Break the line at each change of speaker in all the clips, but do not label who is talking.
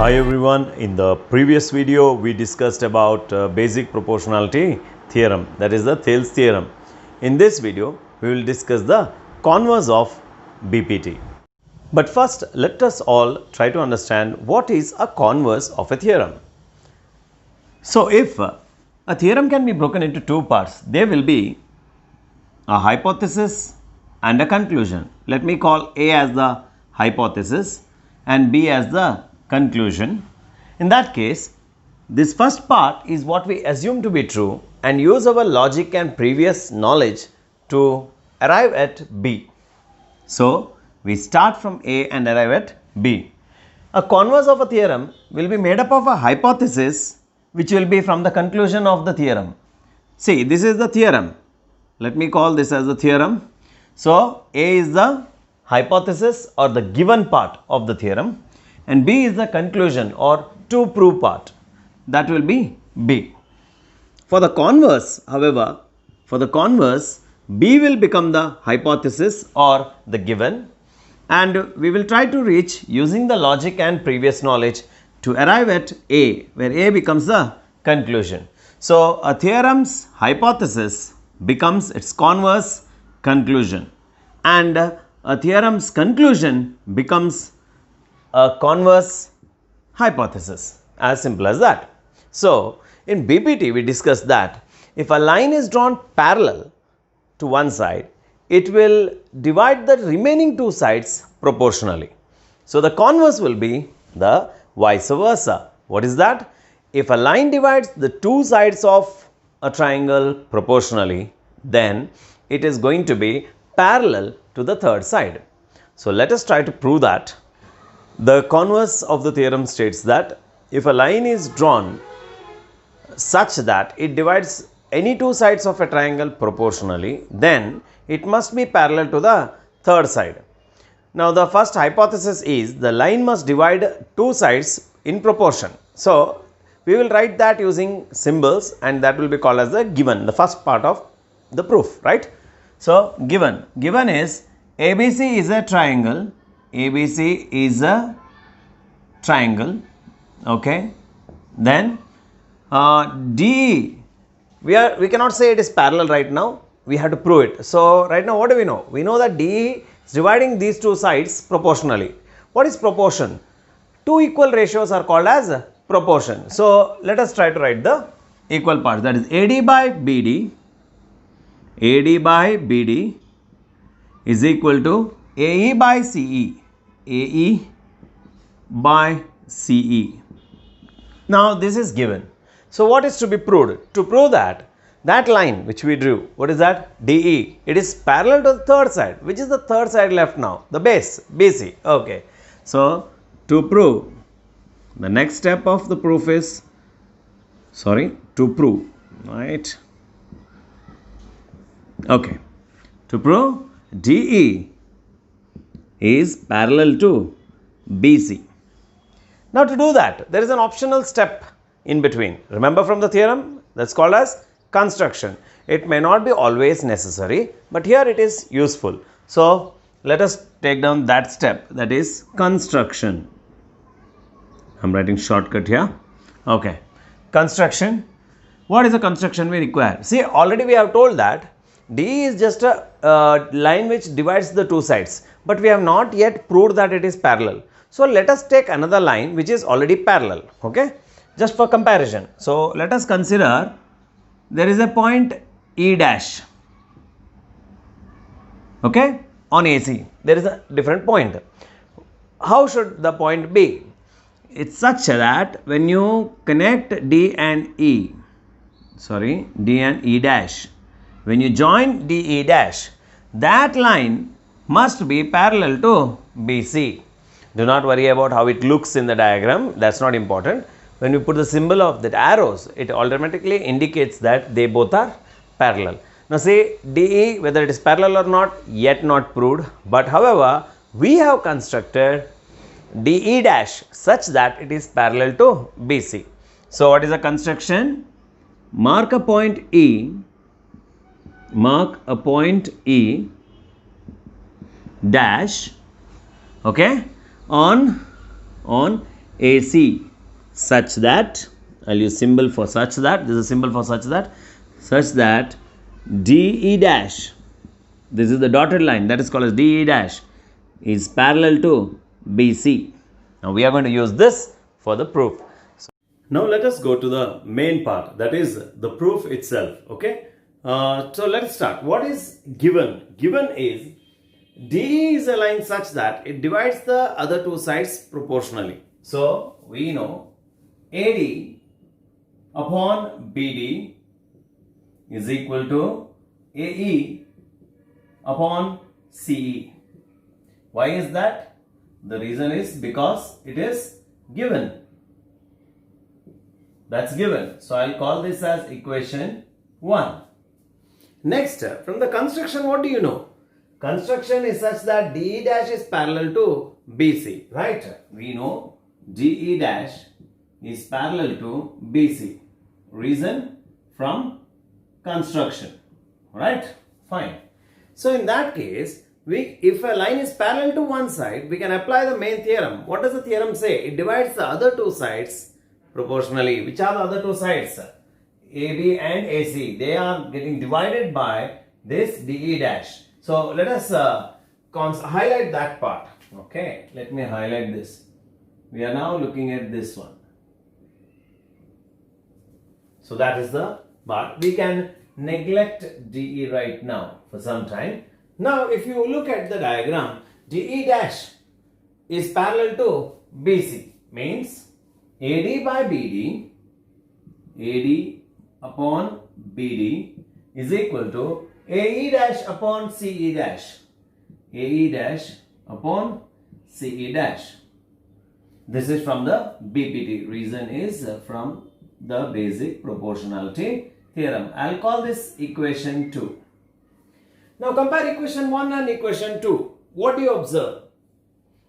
Hi everyone, in the previous video we discussed about basic proportionality theorem, that is the Thales theorem. In this video we will discuss the converse of BPT. But first let us all try to understand what is a converse of a theorem. So if a theorem can be broken into two parts, there will be a hypothesis and a conclusion. Let me call A as the hypothesis and B as the conclusion. In that case, this first part is what we assume to be true and use our logic and previous knowledge to arrive at B. So, we start from A and arrive at B. A converse of a theorem will be made up of a hypothesis which will be from the conclusion of the theorem. See, this is the theorem. Let me call this as the theorem. So, A is the hypothesis or the given part of the theorem and B is the conclusion or to prove part, that will be B. For the converse, however, B will become the hypothesis or the given, and we will try to reach using the logic and previous knowledge to arrive at A, where A becomes the conclusion. So, a theorem's hypothesis becomes its converse conclusion, and a theorem's conclusion becomes a converse hypothesis, as simple as that. So, in BPT we discussed that if a line is drawn parallel to one side, it will divide the remaining two sides proportionally. So, the converse will be the vice versa. What is that? If a line divides the two sides of a triangle proportionally, then it is going to be parallel to the third side. So, let us try to prove that. The converse of the theorem states that if a line is drawn such that it divides any two sides of a triangle proportionally, then it must be parallel to the third side. Now, the first hypothesis is the line must divide two sides in proportion. So, we will write that using symbols and that will be called as the given, the first part of the proof, right? So, given is ABC is a triangle. ABC is a triangle, okay. Then DE, we cannot say it is parallel right now, we have to prove it. So, right now what do we know? We know that DE is dividing these two sides proportionally. What is proportion? Two equal ratios are called as proportion. So, let us try to write the equal parts, that is AD by BD is equal to AE by CE. AE by CE. Now, this is given. So, what is to be proved? To prove that line which we drew, what is that? DE, it is parallel to the third side. Which is the third side left now? The base, BC. Okay. So, to prove, the next step of the proof is, to prove, right? Okay. To prove DE is parallel to BC. Now, to do that, there is an optional step in between. Remember from the theorem, that is called as construction. It may not be always necessary, but here it is useful. So, let us take down that step, that is construction. I am writing shortcut here. Okay. Construction. What is the construction we require? See, already we have told that DE is just a line which divides the two sides, but we have not yet proved that it is parallel. So, let us take another line which is already parallel, okay, just for comparison. So, let us consider there is a point E dash, okay, on AC. There is a different point. How should the point be? It's such that when you connect D and E dash, when you join DE dash, that line must be parallel to BC. Do not worry about how it looks in the diagram, that is not important. When you put the symbol of that arrows, it automatically indicates that they both are parallel. Now, say DE, whether it is parallel or not, yet not proved, but however, we have constructed DE dash such that it is parallel to BC. So, what is the construction? Mark a point E dash, okay, on AC such that, I'll use symbol for such that, this is a symbol for such that DE dash, this is the dotted line, that is called as DE dash, is parallel to BC. Now we are going to use this for the proof. Now let us go to the main part, that is the proof itself. Okay. So let's start. What is given? Given is DE is a line such that it divides the other two sides proportionally. So we know AD upon BD is equal to AE upon CE. Why is that? The reason is because it is given. That's given. So I'll call this as equation 1. Next, from the construction, what do you know? Construction is such that DE dash is parallel to BC, right? We know DE dash is parallel to BC. Reason from construction, right? Fine. So in that case, if a line is parallel to one side, we can apply the main theorem. What does the theorem say? It divides the other two sides proportionally. Which are the other two sides? AB and AC. They are getting divided by this DE dash. So let us highlight that part. Okay, let me highlight this. We are now looking at this one. So that is the part. We can neglect DE right now for some time. Now if you look at the diagram, DE dash is parallel to BC. Means AD by BD, AD upon BD is equal to AE dash upon CE dash, AE dash upon CE dash. This is from the BPT. Reason is from the basic proportionality theorem. I'll call this equation 2. Now compare equation 1 and equation 2. What do you observe?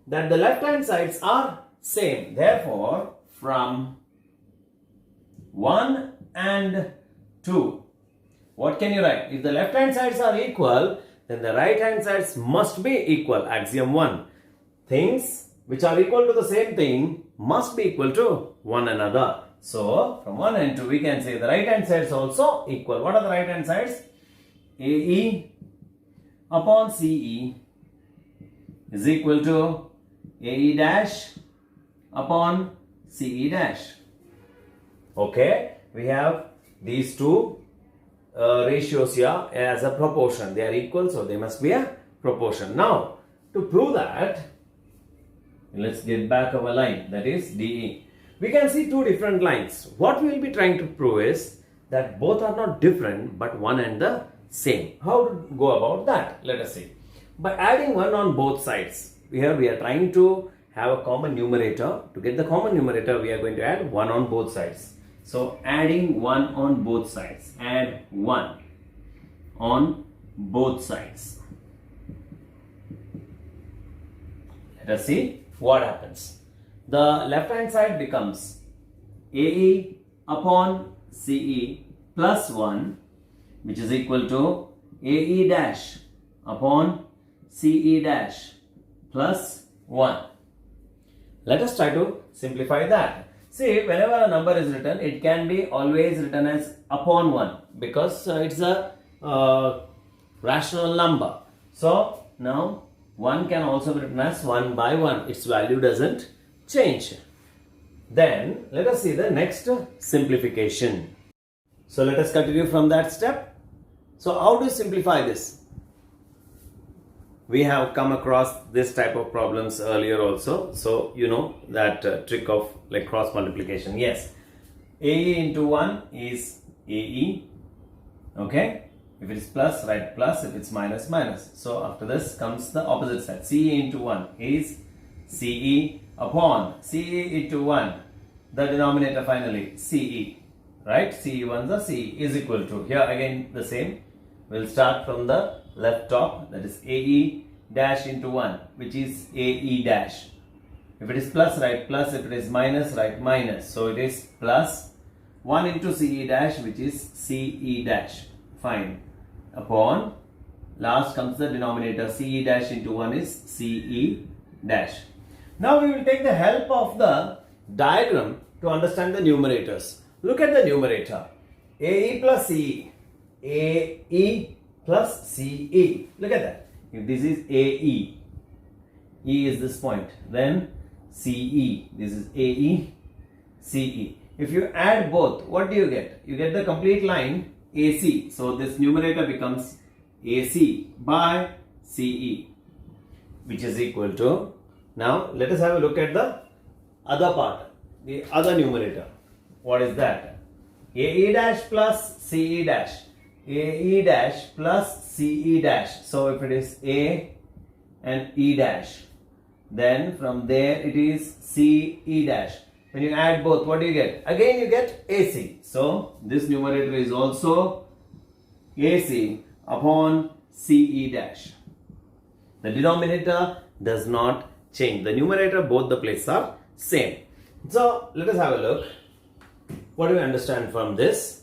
That the left hand sides are same. Therefore, from 1 and 2, what can you write? If the left hand sides are equal, then the right hand sides must be equal. Axiom 1. Things which are equal to the same thing must be equal to one another. So, from 1 and 2, we can say the right hand sides also equal. What are the right hand sides? AE upon CE is equal to AE dash upon CE dash. Okay, we have these two ratios here as a proportion. They are equal, so they must be a proportion. Now, to prove that, let's get back our line, that is DE. We can see two different lines. What we will be trying to prove is that both are not different but one and the same. How to go about that? Let us see. By adding 1 on both sides. Here we are trying to have a common numerator. To get the common numerator, we are going to add 1 on both sides. So adding 1 on both sides. Add 1 on both sides. Let us see what happens. The left hand side becomes AE upon CE plus 1, which is equal to AE dash upon CE dash plus 1. Let us try to simplify that. See, whenever a number is written, it can be always written as upon 1 because it's a rational number. So now 1 can also be written as 1 by 1. Its value doesn't change. Then let us see the next simplification. So let us continue from that step. So how do you simplify this? We have come across this type of problems earlier also. So you know that trick of like cross multiplication. Yes, AE into 1 is AE. Okay. If it is plus, write plus. If it's minus, minus. So after this comes the opposite side. CE into 1 is CE upon CE into 1. The denominator finally CE. Right? CE 1 the CE is equal to. Here again the same. We'll start from the left top. That is AE dash into 1, which is AE dash. If it is plus, write plus. If it is minus, write minus. So it is plus 1 into CE dash, which is CE dash. Fine. Upon last comes the denominator. CE dash into 1 is CE dash. Now we will take the help of the diagram to understand the numerators. Look at the numerator. AE plus CE. AE plus CE. Look at that. If this is AE, E is this point, then CE. This is AE, CE. If you add both, what do you get? You get the complete line AC. So this numerator becomes AC by CE, which is equal to, now let us have a look at the other part, the other numerator. What is that? AE dash plus CE dash. AE dash plus CE dash. So if it is A and E dash, then from there it is CE dash. When you add both, what do you get? Again you get AC. So this numerator is also AC upon CE dash. The denominator does not change. The numerator, both the places are same. So let us have a look. What do we understand from this?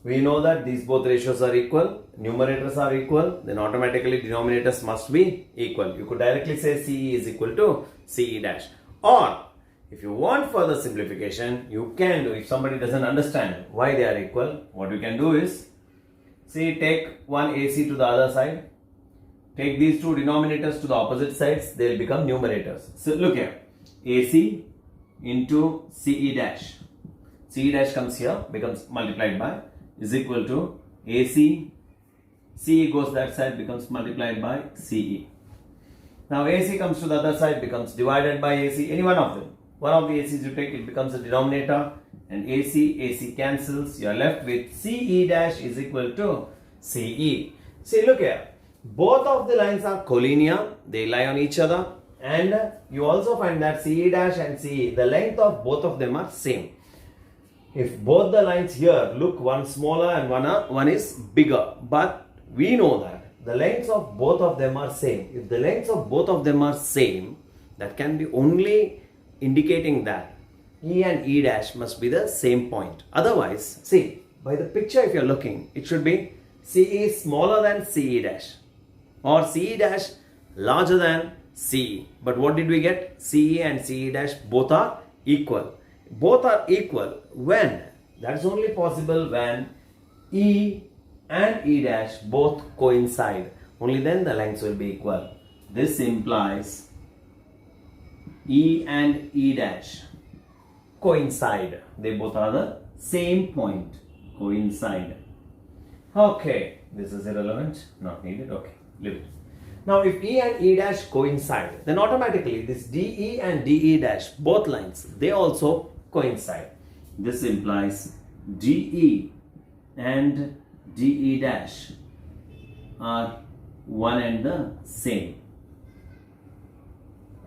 We know that these both ratios are equal, numerators are equal, then automatically denominators must be equal. You could directly say CE is equal to CE dash. Or if you want further simplification, you can do, if somebody doesn't understand why they are equal, what you can do is, see, take one AC to the other side, take these two denominators to the opposite sides, they will become numerators. So look here, AC into CE dash. CE dash comes here, becomes multiplied by, is equal to AC, CE goes that side, becomes multiplied by CE. Now AC comes to the other side, becomes divided by AC, any one of them. One of the ACs you take, it becomes a denominator, and AC cancels, you are left with CE dash is equal to CE. See, look here, both of the lines are collinear, they lie on each other, and you also find that CE dash and CE, the length of both of them are same. If both the lines here look one smaller and one is bigger, but we know that the lengths of both of them are same. If the lengths of both of them are same, that can be only indicating that E and E dash must be the same point. Otherwise, see, by the picture if you are looking, it should be CE smaller than CE dash or CE dash larger than CE. But what did we get? CE and CE dash both are equal. Both are equal when? That's only possible when E and E dash both coincide. Only then the lengths will be equal. This implies E and E dash coincide. They both are the same point. Coincide. Okay, this is irrelevant. Not needed. Okay, leave it. Now, if E and E dash coincide, then automatically this DE and DE dash, both lines, they also coincide. This implies DE and DE dash are one and the same.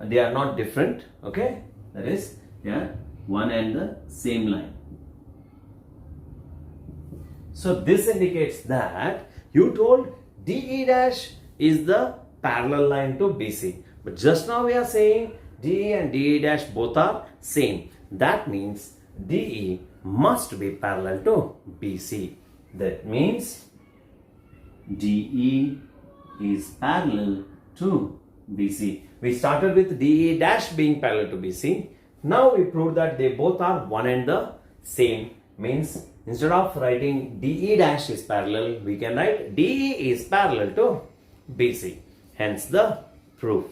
They are not different, okay? That is, they are one and the same line. So this indicates that you told DE dash is the parallel line to BC. But just now we are saying DE and DE dash both are same. That means DE must be parallel to BC. That means DE is parallel to BC. We started with DE dash being parallel to BC. Now we proved that they both are one and the same. Means instead of writing DE dash is parallel, we can write DE is parallel to BC. Hence the proof.